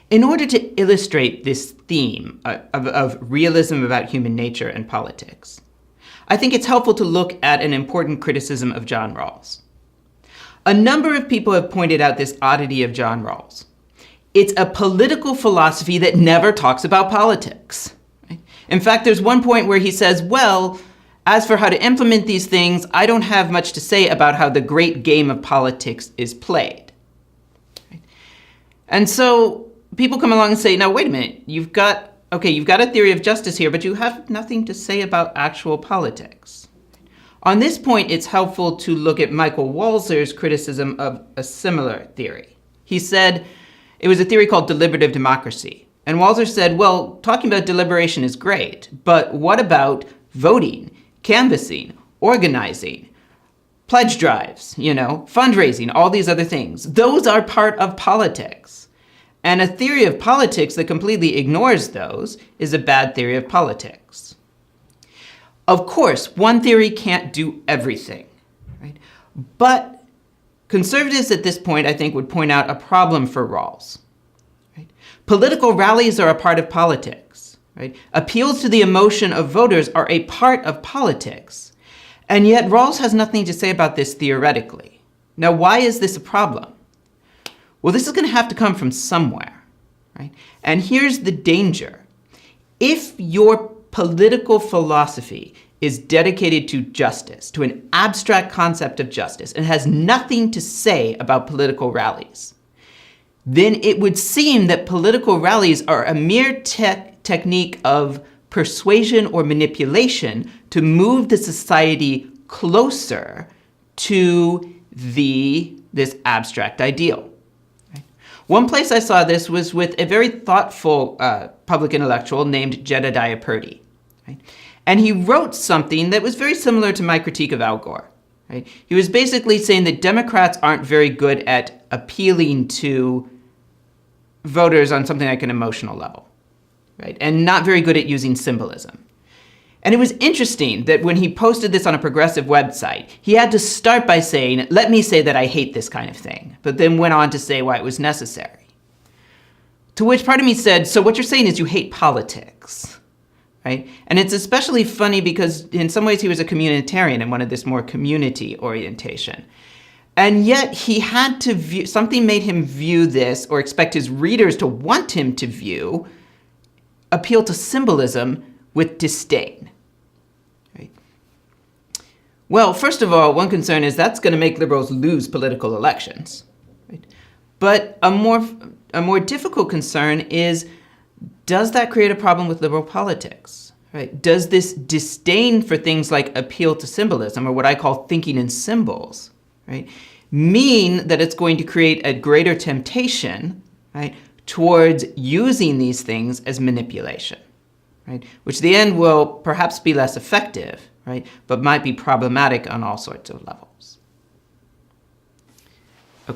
In order to illustrate this theme of realism about human nature and politics, I think it's helpful to look at an important criticism of John Rawls. A number of people have pointed out this oddity of John Rawls. It's a political philosophy that never talks about politics. Right? In fact, there's one point where he says, well, as for how to implement these things, I don't have much to say about how the great game of politics is played. Right? And so people come along and say, now, wait a minute, you've got a theory of justice here, but you have nothing to say about actual politics. On this point, it's helpful to look at Michael Walzer's criticism of a similar theory. He said it was a theory called deliberative democracy. And Walzer said, well, talking about deliberation is great, but what about voting, canvassing, organizing, pledge drives, fundraising, all these other things? Those are part of politics. And a theory of politics that completely ignores those is a bad theory of politics. Of course, one theory can't do everything, right? But conservatives at this point, I think, would point out a problem for Rawls. Right? Political rallies are a part of politics. Right? Appeals to the emotion of voters are a part of politics. And yet Rawls has nothing to say about this theoretically. Now, why is this a problem? Well, this is going to have to come from somewhere. Right? And here's the danger. If your political philosophy is dedicated to justice, to an abstract concept of justice, and has nothing to say about political rallies, then it would seem that political rallies are a mere technique of persuasion or manipulation to move the society closer to this abstract ideal. Right? One place I saw this was with a very thoughtful public intellectual named Jedediah Purdy. Right? And he wrote something that was very similar to my critique of Al Gore. Right? He was basically saying that Democrats aren't very good at appealing to voters on something like an emotional level, right? And not very good at using symbolism. And it was interesting that when he posted this on a progressive website, he had to start by saying, let me say that I hate this kind of thing, but then went on to say why it was necessary. To which part of me said, so what you're saying is you hate politics. Right? And it's especially funny because in some ways he was a communitarian and wanted this more community orientation. And yet he had to view, something made him view this, or expect his readers to want him to view, appeal to symbolism with disdain. Right? Well, first of all, one concern is that's going to make liberals lose political elections. Right? But a more difficult concern is, does that create a problem with liberal politics? Right? Does this disdain for things like appeal to symbolism, or what I call thinking in symbols, right, mean that it's going to create a greater temptation, right, towards using these things as manipulation, right, which in the end will perhaps be less effective, right, but might be problematic on all sorts of levels.